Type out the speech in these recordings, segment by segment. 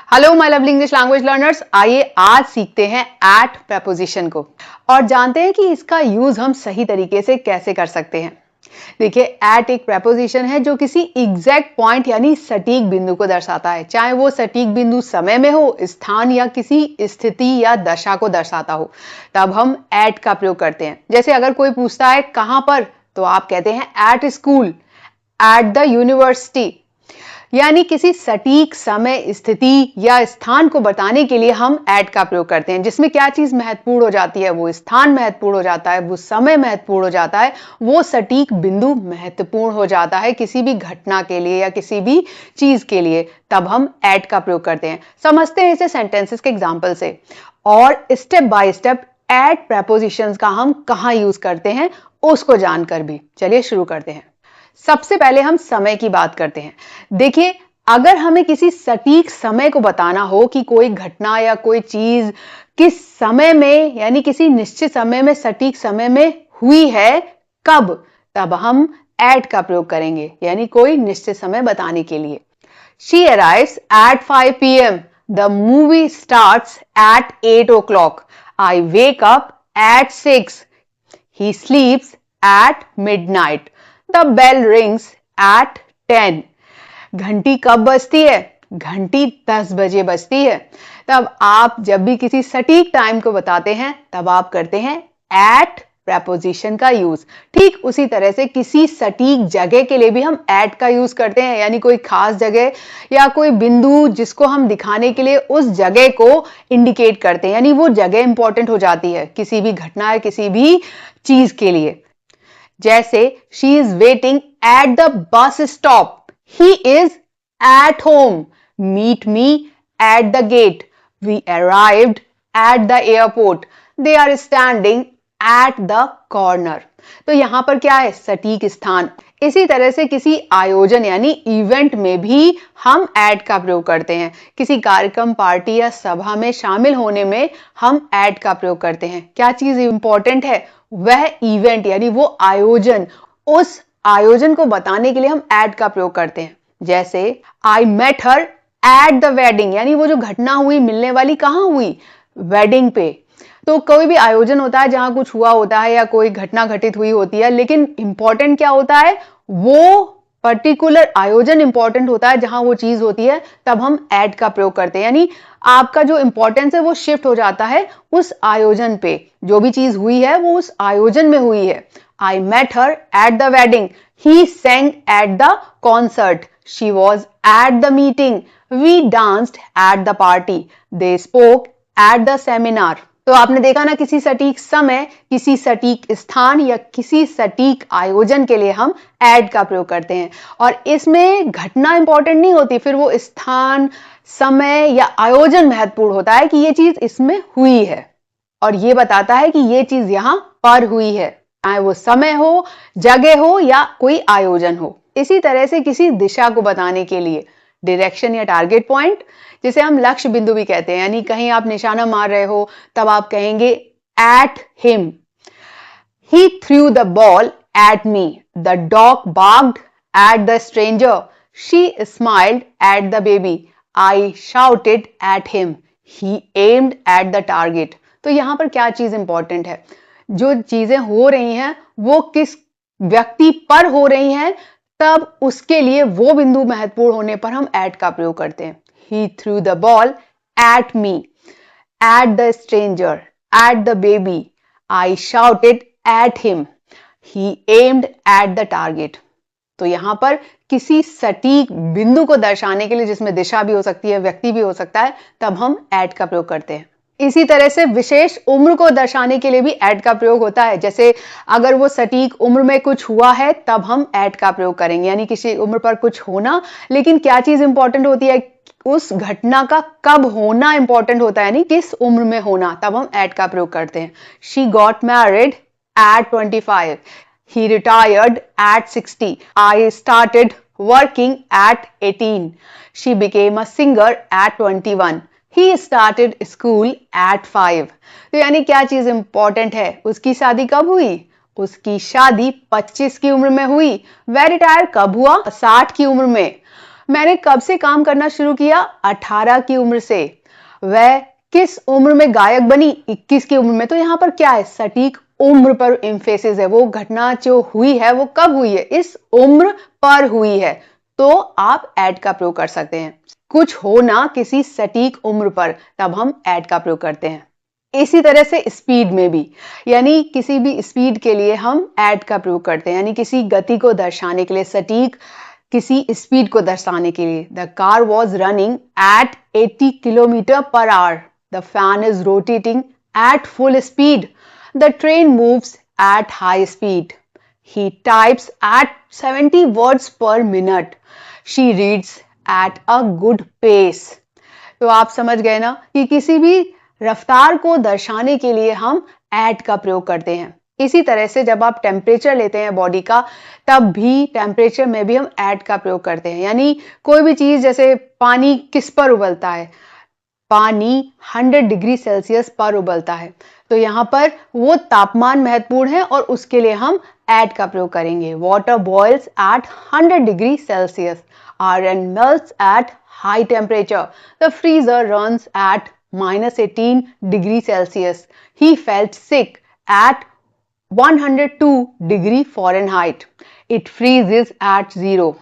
Hello my lovely English language learners, आइए आज सीखते हैं एट प्रपोजिशन को और जानते हैं कि इसका यूज हम सही तरीके से कैसे कर सकते हैं। देखिए, एट एक प्रपोजिशन है जो किसी एग्जैक्ट पॉइंट यानी सटीक बिंदु को दर्शाता है, चाहे वो सटीक बिंदु समय में हो, स्थान या किसी स्थिति या दशा को दर्शाता हो, तब हम एट का प्रयोग करते हैं। जैसे अगर कोई पूछता है कहां पर, तो आप कहते हैं at school, at the university. यानी किसी सटीक समय, स्थिति या स्थान को बताने के लिए हम एट का प्रयोग करते हैं, जिसमें क्या चीज महत्वपूर्ण हो जाती है, वो स्थान महत्वपूर्ण हो जाता है, वो समय महत्वपूर्ण हो जाता है, वो सटीक बिंदु महत्वपूर्ण हो जाता है किसी भी घटना के लिए या किसी भी चीज के लिए, तब हम एट का प्रयोग करते हैं। समझते हैं इसे सेंटेंसेस के एग्जाम्पल से और step by step at propositions का हम कहां यूज करते हैं उसको जानकर भी। चलिए शुरू करते हैं। सबसे पहले हम समय की बात करते हैं। देखिए, अगर हमें किसी सटीक समय को बताना हो कि कोई घटना या कोई चीज किस समय में यानी किसी निश्चित समय में, सटीक समय में हुई है, कब, तब हम एट का प्रयोग करेंगे, यानी कोई निश्चित समय बताने के लिए। She arrives at 5 p.m. The movie starts at 8 o'clock. I wake up at 6. He sleeps at midnight. The bell rings at 10. घंटी कब बजती है? घंटी 10 बजे बजती है। तब आप जब भी किसी सटीक टाइम को बताते हैं तब आप करते हैं एट प्रपोजिशन का यूज। ठीक उसी तरह से किसी सटीक जगह के लिए भी हम एट का यूज करते हैं, यानी कोई खास जगह या कोई बिंदु जिसको हम दिखाने के लिए उस जगह को इंडिकेट करते हैं, यानी वो जगह इंपॉर्टेंट हो जाती है किसी भी घटना या किसी भी चीज के लिए। जैसे she is waiting at the bus stop. He is at home. Meet me at the gate. We arrived at the airport. They are standing at the corner. तो यहां पर क्या है? सटीक स्थान। इसी तरह से किसी आयोजन यानी इवेंट में भी हम एट का प्रयोग करते हैं। किसी कार्यक्रम, पार्टी या सभा में शामिल होने में हम एट का प्रयोग करते हैं। क्या चीज इंपॉर्टेंट है? वह इवेंट यानी वो आयोजन, उस आयोजन को बताने के लिए हम एट का प्रयोग करते हैं। जैसे I met her at the wedding, यानी वो जो घटना हुई, मिलने वाली कहां हुई? वेडिंग पे। तो कोई भी आयोजन होता है जहां कुछ हुआ होता है या कोई घटना घटित हुई होती है, लेकिन इंपॉर्टेंट क्या होता है? वो पर्टिकुलर आयोजन इंपॉर्टेंट होता है जहां वो चीज होती है, तब हम एट का प्रयोग करते हैं। यानी आपका जो इंपॉर्टेंस है वो शिफ्ट हो जाता है उस आयोजन पे। जो भी चीज हुई है वो उस आयोजन में हुई है। I met her at the wedding. He sang at the concert. She was at the meeting. We danced at the party. They spoke at the seminar. तो आपने देखा ना, किसी सटीक समय, किसी सटीक स्थान या किसी सटीक आयोजन के लिए हम एट का प्रयोग करते हैं। और इसमें घटना इंपॉर्टेंट नहीं होती, फिर वो स्थान, समय या आयोजन महत्वपूर्ण होता है कि ये चीज इसमें हुई है और ये बताता है कि ये चीज यहां पर हुई है, चाहे वो समय हो, जगह हो या कोई आयोजन हो। इसी तरह से किसी दिशा को बताने के लिए डायरेक्शन या टारगेट पॉइंट, जिसे हम लक्ष्य बिंदु भी कहते हैं, यानी कहीं आप निशाना मार रहे हो तब आप कहेंगे at him. He threw the ball at me. The dog barked at the stranger. She smiled at the baby. I shouted at him. He aimed at the target. तो यहां पर क्या चीज इंपॉर्टेंट है? जो चीजें हो रही हैं वो किस व्यक्ति पर हो रही हैं, तब उसके लिए वो बिंदु महत्वपूर्ण होने पर हम एट का प्रयोग करते हैं। He threw the ball at me, at the stranger, at the baby. I shouted at him. He aimed at the target. तो यहां पर किसी सटीक बिंदु को दर्शाने के लिए, जिसमें दिशा भी हो सकती है, व्यक्ति भी हो सकता है, तब हम एट का प्रयोग करते हैं। इसी तरह से विशेष उम्र को दर्शाने के लिए भी एट का प्रयोग होता है। जैसे अगर वो सटीक उम्र में कुछ हुआ है तब हम एट का प्रयोग करेंगे, यानी किसी उम्र पर कुछ होना, लेकिन क्या चीज इंपॉर्टेंट होती है? उस घटना का कब होना इंपॉर्टेंट होता है, यानी किस उम्र में होना, तब हम एट का प्रयोग करते हैं। She got married at 25. He retired at 60. I started working at 18. She became a singer at 21. He started school at 5. तो यानी क्या चीज इंपॉर्टेंट है? उसकी शादी कब हुई? उसकी शादी 25 की उम्र में हुई। वह रिटायर कब हुआ? 60 की उम्र में। मैंने कब से काम करना शुरू किया? 18 की उम्र से। वह किस उम्र में गायक बनी? 21 की उम्र में। तो यहाँ पर क्या है? सटीक उम्र पर एम्फेसिस है। वो घटना जो हुई है वो कब हुई है? इस उम्र पर हुई है। तो आप एट का प्रयोग कर सकते हैं। कुछ हो ना किसी सटीक उम्र पर, तब हम एट का प्रयोग करते हैं। इसी तरह से स्पीड में भी, यानी किसी भी स्पीड के लिए हम एट का प्रयोग करते हैं, यानी किसी गति को दर्शाने के लिए, सटीक किसी स्पीड को दर्शाने के लिए। The car was running at 80 kilometre per hour. The fan is rotating at full speed. The train moves at high speed. He types at 70 words per minute. She reads at a good pace. तो आप समझ गए ना कि किसी भी रफ्तार को दर्शाने के लिए हम at का प्रयोग करते हैं। इसी तरह से जब आप टेम्परेचर लेते हैं बॉडी का, तब भी टेम्परेचर में भी हम at का प्रयोग करते हैं। यानी कोई भी चीज, जैसे पानी किस पर उबलता है? पानी 100 डिग्री सेल्सियस पर उबलता है। तो यहाँ पर वो तापमान महत्वपूर्ण है और उसके लिए हम एट का प्रयोग करेंगे। Water boils at 100 degree Celsius. Iron melts at high temperature. The freezer runs at -18 degree Celsius. He felt sick at 102 degree Fahrenheit. It freezes at 0।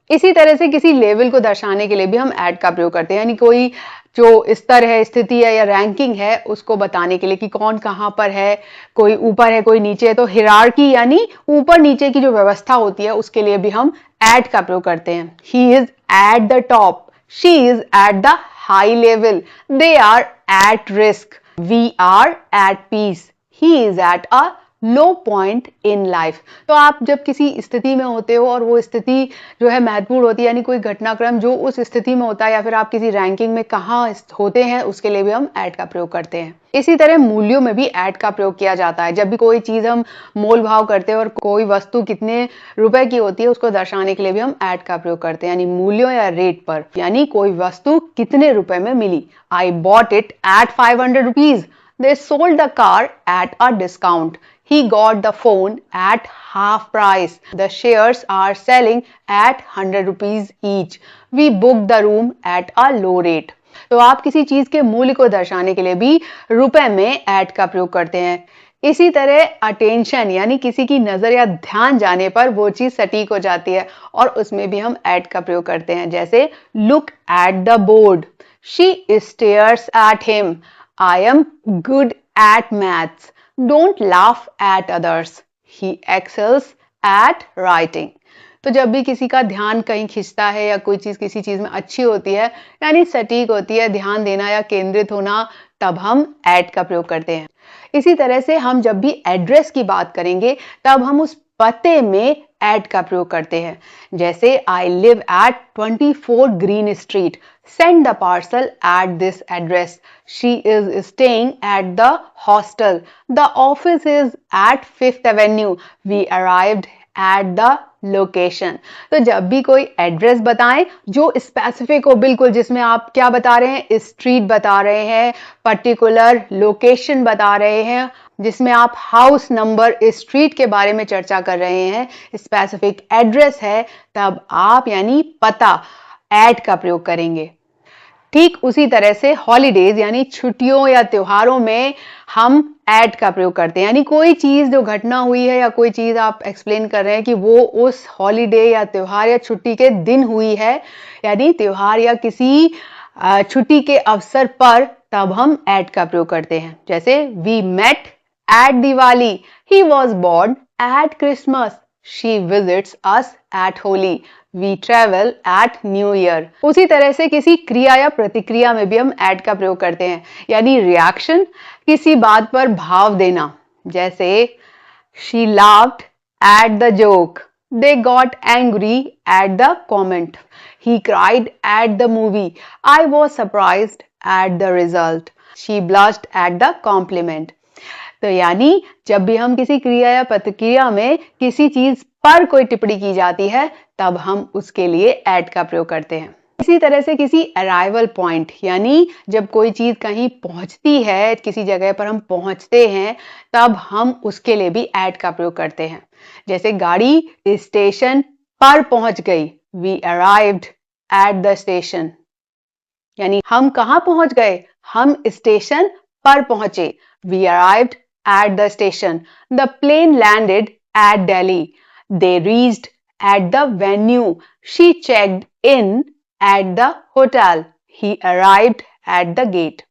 इसी तरह से किसी लेवल को दर्शाने के लिए भी हम एट का प्रयोग करते हैं, यानी कोई जो स्तर है, स्थिति है या रैंकिंग है, उसको बताने के लिए कि कौन कहां पर है, कोई ऊपर है कोई नीचे है। तो हिरार्की यानी ऊपर नीचे की जो व्यवस्था होती है, उसके लिए भी हम एट का प्रयोग करते हैं। He is at the top. She is at the high level. They are at risk. We are at peace. He is at a low point in life. तो आप जब किसी स्थिति में होते हो और वो स्थिति जो है महत्वपूर्ण होती है, यानी कोई घटनाक्रम जो उस स्थिति में होता है, या फिर आप किसी रैंकिंग में कहाँ होते हैं, उसके लिए भी हम एट का प्रयोग करते हैं। इसी तरह मूल्यों में भी एट का प्रयोग किया जाता है। जब भी कोई चीज हम मोल भाव करते हैं और कोई वस्तु कितने रुपए की होती है, उसको दर्शाने के लिए भी हम एट का प्रयोग करते हैं, यानी मूल्यों या रेट पर, यानी कोई वस्तु कितने रुपए में मिली। I bought it at 500 rupees. They sold the car at a discount. He got the phone at half price. The shares are selling at 100 rupees each. We booked the room at a low rate. तो आप किसी चीज के मूल्य को दर्शाने के लिए भी रुपए में एट का प्रयोग करते हैं। इसी तरह अटेंशन, यानी किसी की नजर या ध्यान जाने पर वो चीज सटीक हो जाती है, और उसमें भी हम एट का प्रयोग करते हैं। जैसे look at the board. She stairs at him. I am good at maths. Don't laugh at others. He excels at writing. तो जब भी किसी का ध्यान कहीं खिंचता है या कोई चीज किसी चीज में अच्छी होती है, यानी सटीक होती है, ध्यान देना या केंद्रित होना, तब हम एट का प्रयोग करते हैं। इसी तरह से हम जब भी एड्रेस की बात करेंगे, तब हम उस पते में एट का प्रयोग करते हैं। जैसे I live at 24 green street. Send the parcel at this address. She is staying at the hostel. The office is at 5th Avenue. We arrived at the location. तो जब भी कोई एड्रेस बताएं जो स्पेसिफिक हो, बिल्कुल, जिसमें आप क्या बता रहे हैं? स्ट्रीट बता रहे हैं, पर्टिकुलर लोकेशन बता रहे हैं, जिसमें आप हाउस नंबर, स्ट्रीट के बारे में चर्चा कर रहे हैं, स्पेसिफिक एड्रेस है, तब आप यानी पता एट का प्रयोग करेंगे। ठीक उसी तरह से हॉलीडेज यानी छुट्टियों या त्योहारों में हम एट का प्रयोग करते हैं, यानी कोई चीज जो घटना हुई है या कोई चीज आप एक्सप्लेन कर रहे हैं कि वो उस हॉलीडे या त्योहार या छुट्टी के दिन हुई है, यानी त्योहार या किसी छुट्टी के अवसर पर, तब हम एट का प्रयोग करते हैं। जैसे we met at Diwali. He was born at Christmas. She visits us at Holi. We travel at New Year. उसी तरह से किसी क्रिया या प्रतिक्रिया में भी हम एट का प्रयोग करते हैं, यानी रिएक्शन, किसी बात पर भाव देना। जैसे she laughed at the joke. They got angry at the comment. He cried at the movie. I was surprised at the result. She blushed at the compliment. तो यानी जब भी हम किसी क्रिया या प्रतिक्रिया में किसी चीज पर कोई टिप्पणी की जाती है, तब हम उसके लिए एट का प्रयोग करते हैं। इसी तरह से किसी अराइवल पॉइंट, यानी जब कोई चीज कहीं पहुंचती है, किसी जगह पर हम पहुंचते हैं, तब हम उसके लिए भी एट का प्रयोग करते हैं। जैसे गाड़ी स्टेशन पर पहुंच गई। We arrived at the station. यानी हम कहां पहुंच गए? हम स्टेशन पर पहुंचे. We arrived at the station. The plane landed at Delhi. They reached at the venue. She checked in at the hotel. He arrived at the gate.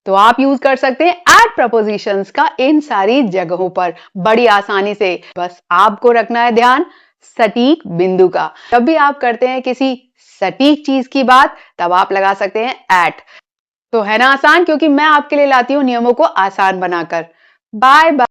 तो आप यूज कर सकते हैं एट प्रपोजिशंस का इन सारी जगहों पर बड़ी आसानी से. बस आपको रखना है ध्यान सटीक बिंदु का. जब भी आप करते हैं किसी सटीक चीज की बात, तब आप लगा सकते हैं एट. तो है ना आसान, क्योंकि मैं आपके लिए लाती हूं नियमों को आसान बनाकर. Bye bye.